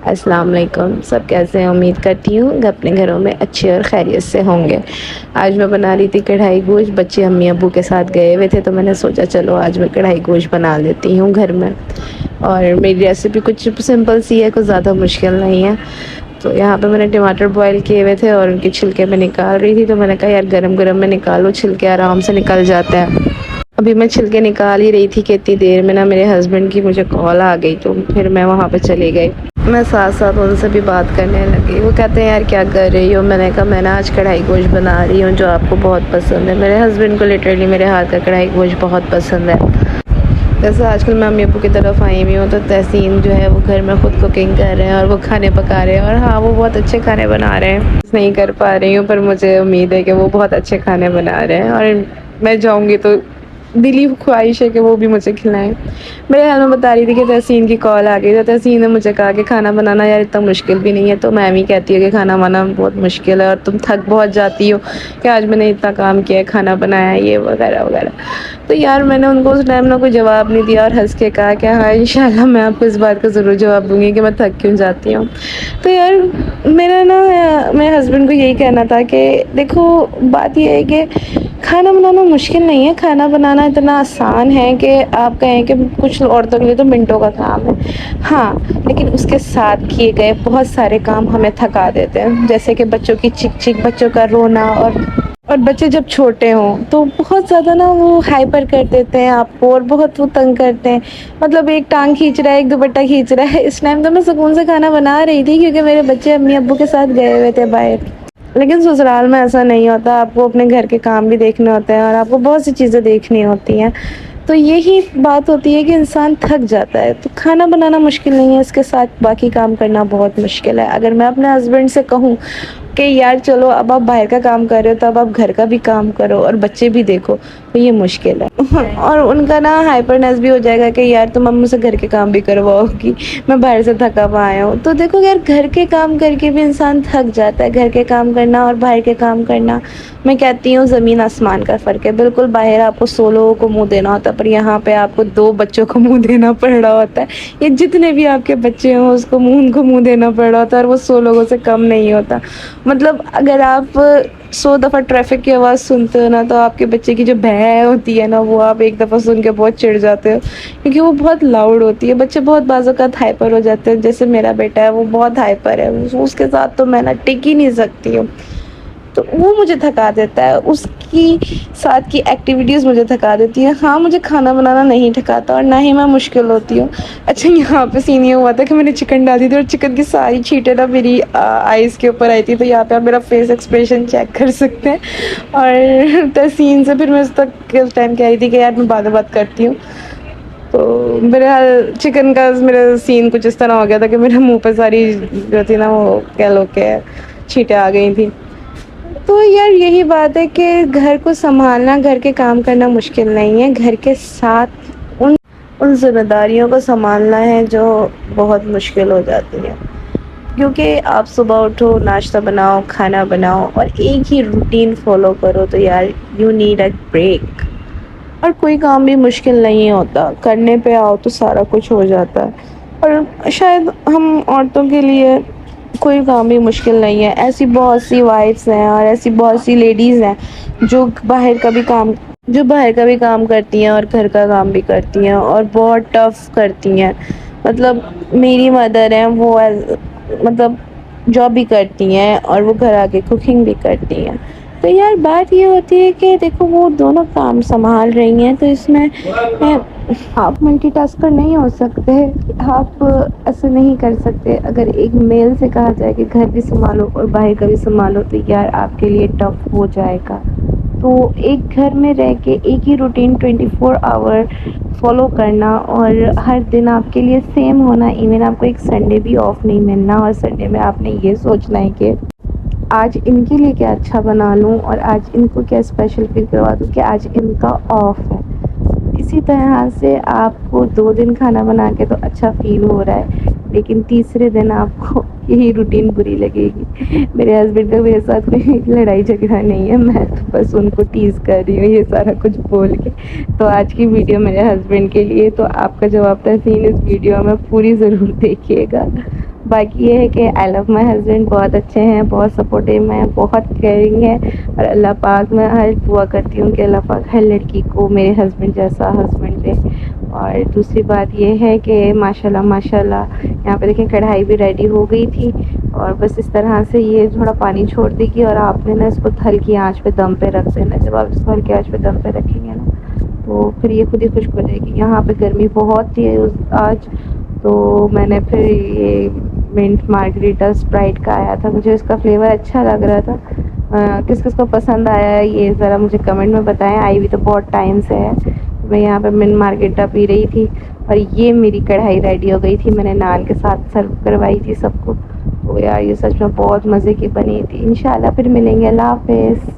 السلام علیکم، سب کیسے ہیں؟ امید کرتی ہوں کہ اپنے گھروں میں اچھے اور خیریت سے ہوں گے۔ آج میں بنا رہی تھی کڑھائی گوشت، بچے امی ابو کے ساتھ گئے ہوئے تھے تو میں نے سوچا چلو آج میں کڑھائی گوشت بنا لیتی ہوں گھر میں۔ اور میری ریسیپی کچھ سمپل سی ہے، کچھ زیادہ مشکل نہیں ہے۔ تو یہاں پہ میں نے ٹماٹر بوائل کیے ہوئے تھے اور ان کے چھلکے میں نکال رہی تھی، تو میں نے کہا یار گرم گرم میں نکالو، چھلکے آرام سے نکل جاتے ہیں۔ ابھی میں چھلکے نکال ہی رہی تھی کہ اتنی دیر میں نا میرے ہسبینڈ کی مجھے کال آ گئی، تو پھر میں وہاں پہ چلی گئی۔ میں ساتھ ساتھ ان سے بھی بات کرنے لگی۔ وہ کہتے ہیں یار کیا کر رہی ہو؟ میں نے کہا میں نے آج کڑھائی گوشت بنا رہی ہوں جو آپ کو بہت پسند ہے۔ میرے ہسبینڈ کو لٹرلی میرے ہاتھ کا کڑھائی گوشت بہت پسند ہے۔ ویسے آج کل میں امی ابو کی طرف آئی ہوئی ہوں تو تحسین جو ہے وہ گھر میں خود کوکنگ کر رہے ہیں اور وہ کھانے پکا رہے ہیں، اور ہاں وہ بہت اچھے کھانے بنا رہے ہیں۔ نہیں کر پا رہی ہوں پر مجھے امید ہے کہ وہ بہت اچھے کھانے بنا رہے ہیں، اور میں جاؤں گی تو دلی خواہش ہے کہ وہ بھی مجھے کھلائیں۔ میرے حال میں بتا رہی تھی کہ تحسین کی کال آ گئی، تو تحسین نے مجھے کہا کہ کھانا بنانا یار اتنا مشکل بھی نہیں ہے، تو میں بھی کہتی ہوں کہ کھانا بنانا بہت مشکل ہے اور تم تھک بہت جاتی ہو کہ آج میں نے اتنا کام کیا ہے، کھانا بنایا یہ وغیرہ وغیرہ۔ تو یار میں نے ان کو اس ٹائم میں کوئی جواب نہیں دیا اور ہنس کے کہا کہ ہاں انشاءاللہ میں آپ کو اس بات کا ضرور جواب دوں گی کہ میں تھک کیوں جاتی ہوں۔ تو یار میرا نا میرے ہسبینڈ کو یہی کہنا تھا کہ دیکھو بات یہ ہے کہ کھانا بنانا مشکل نہیں ہے، کھانا بنانا اتنا آسان ہے کہ آپ کہیں کہ کچھ عورتوں کے لیے تو منٹوں کا کام ہے، ہاں لیکن اس کے ساتھ کیے گئے بہت سارے کام ہمیں تھکا دیتے ہیں، جیسے کہ بچوں کی چک چک، بچوں کا رونا، اور بچے جب چھوٹے ہوں تو بہت زیادہ نا وہ ہائپر کر دیتے ہیں آپ کو اور بہت وہ تنگ کرتے ہیں۔ مطلب ایک ٹانگ کھینچ رہا ہے، ایک دوپٹہ کھینچ رہا ہے۔ اس ٹائم تو میں سکون سے کھانا بنا رہی تھی کیونکہ میرے بچے امی ابو کے ساتھ گئے ہوئے تھے باہر۔ لیکن سسرال میں ایسا نہیں ہوتا، آپ کو اپنے گھر کے کام بھی دیکھنے ہوتے ہیں اور آپ کو بہت سی چیزیں دیکھنی ہوتی ہیں، تو یہی بات ہوتی ہے کہ انسان تھک جاتا ہے۔ تو کھانا بنانا مشکل نہیں ہے، اس کے ساتھ باقی کام کرنا بہت مشکل ہے۔ اگر میں اپنے ہسبینڈ سے کہوں کہ یار چلو اب آپ باہر کا کام کر رہے ہو تو اب آپ گھر کا بھی کام کرو اور بچے بھی دیکھو، تو یہ مشکل ہے۔ اور ان کا نا ہائپرنیس بھی ہو جائے گا کہ یار تم اب مجھ سے گھر کے کام بھی کرواؤ گی، میں باہر سے تھکا ہوا آیا ہوں۔ تو دیکھو یار گھر کے کام کر کے بھی انسان تھک جاتا ہے، گھر کے کام کرنا اور باہر کے کام کرنا میں کہتی ہوں زمین آسمان کا فرق ہے۔ بالکل باہر آپ کو 100 لوگوں کو منہ دینا ہوتا ہے پر یہاں پہ آپ کو 2 بچوں کو منہ دینا پڑ رہا ہوتا ہے، یہ جتنے بھی آپ کے بچے ہوں اس کو منہ دینا پڑ رہا ہوتا ہے، اور وہ 100 لوگوں سے کم نہیں ہوتا۔ مطلب اگر آپ 100 دفعہ ٹریفک کی آواز سنتے ہو نا تو آپ کے بچے کی جو بھے ہوتی ہے نا وہ آپ ایک دفعہ سن کے بہت چڑ جاتے ہو، کیونکہ وہ بہت لاؤڈ ہوتی ہے۔ بچے بہت بعض اوقات ہائپر ہو جاتے ہیں، جیسے میرا بیٹا ہے وہ بہت ہائپر ہے، اس کے ساتھ تو میں نا ٹک ہی نہیں سکتی ہوں، تو وہ مجھے تھکا دیتا ہے، اس کی ساتھ کی ایکٹیویٹیز مجھے تھکا دیتی ہیں۔ ہاں مجھے کھانا بنانا نہیں تھکاتا اور نہ ہی میں مشکل ہوتی ہوں۔ اچھا یہاں پہ سین یہ ہوا تھا کہ میں نے چکن ڈال دی تھی اور چکن کی ساری چھینٹیں نا میری آئیز کے اوپر آئی تھی، تو یہاں پہ آپ میرا فیس ایکسپریشن چیک کر سکتے ہیں۔ اور تحسین سے پھر میں اس ٹائم کہہ رہی تھی کہ یار میں بعد میں بات کرتی ہوں، تو میرے حال چکن کا میرا سین کچھ اس طرح ہو گیا تھا کہ میرے منہ پہ ساری جو تھی نا وہ کہہ لو کہ چھینٹیں آ گئی تھیں۔ تو یار یہی بات ہے کہ گھر کو سنبھالنا، گھر کے کام کرنا مشکل نہیں ہے، گھر کے ساتھ ان ذمہ داریوں کو سنبھالنا ہے جو بہت مشکل ہو جاتی ہیں، کیونکہ آپ صبح اٹھو، ناشتہ بناؤ، کھانا بناؤ اور ایک ہی روٹین فالو کرو تو یار یو نیڈ اے بریک۔ اور کوئی کام بھی مشکل نہیں ہوتا، کرنے پہ آؤ تو سارا کچھ ہو جاتا ہے، اور شاید ہم عورتوں کے لیے کوئی کام بھی مشکل نہیں ہے۔ ایسی بہت سی وائفس ہیں اور ایسی بہت سی لیڈیز ہیں جو باہر کا بھی کام کرتی ہیں اور گھر کا کام بھی کرتی ہیں اور بہت ٹف کرتی ہیں۔ مطلب میری مدر ہیں، وہ مطلب جاب بھی کرتی ہیں اور وہ گھر آ کے کوکنگ بھی کرتی ہیں۔ تو یار بات یہ ہوتی ہے کہ دیکھو وہ دونوں کام سنبھال رہی ہیں، تو اس میں آپ ملٹی ٹاسکر نہیں ہو سکتے، آپ ایسے نہیں کر سکتے۔ اگر ایک میل سے کہا جائے کہ گھر بھی سنبھالو اور باہر کا بھی سنبھالو تو یار آپ کے لیے ٹف ہو جائے گا۔ تو ایک گھر میں رہ کے ایک ہی روٹین 24 آور فالو کرنا اور ہر دن آپ کے لیے سیم ہونا، ایون آپ کو ایک سنڈے بھی آف نہیں ملنا، اور سنڈے میں آپ نے یہ سوچنا ہے کہ آج ان کے لیے کیا اچھا بنا لوں اور آج ان کو کیا اسپیشل فیل کروا دوں کہ آج ان کا آف ہے۔ اسی طرح سے آپ کو 2 دن کھانا بنا کے تو اچھا فیل ہو رہا ہے، لیکن تیسرے دن آپ کو یہی روٹین بری لگے گی۔ میرے ہسبینڈ کا میرے ساتھ کوئی لڑائی جھگڑا نہیں ہے، میں تو بس ان کو ٹیز کر رہی ہوں یہ سارا کچھ بول کے۔ تو آج کی ویڈیو میرے ہسبینڈ کے لیے، تو آپ کا جواب تحسین اس ویڈیو میں پوری ضرور دیکھیے گا۔ باقی یہ ہے کہ آئی لو مائی ہسبینڈ، بہت اچھے ہیں، بہت سپورٹیو ہیں، بہت کیئرنگ ہے، اور اللہ پاک میں ہر دعا کرتی ہوں کہ اللہ پاک ہر لڑکی کو میرے ہسبینڈ جیسا ہسبینڈ دے۔ اور دوسری بات یہ ہے کہ ماشاءاللہ یہاں پہ دیکھیں کڑھائی بھی ریڈی ہو گئی تھی، اور بس اس طرح سے یہ تھوڑا پانی چھوڑ دے گی، اور آپ نے نا اس کو ہلکی آنچ پہ دم پہ رکھ دینا۔ جب آپ اس کو ہلکی آنچ پہ دم پہ رکھیں گے نا تو پھر یہ خود ہی خشک ہو جائے گی۔ یہاں پہ گرمی بہت تھی آج، تو میں نے پھر یہ منٹ مارگریٹا اسپرائٹ کا آیا تھا، مجھے اس کا فلیور اچھا لگ رہا تھا۔ کس کس کو پسند آیا ہے یہ ذرا مجھے کمنٹ میں بتائیں، آئی بھی تو بہت ٹائم سے ہے۔ میں یہاں پہ منٹ مارگریٹا پی رہی تھی، اور یہ میری کڑھائی ریڈی ہو گئی تھی، میں نے نان کے ساتھ سرو کروائی تھی سب کو۔ تو یار یہ سچ میں بہت مزے کی بنی تھی۔ انشاءاللہ پھر ملیں گے، اللہ حافظ۔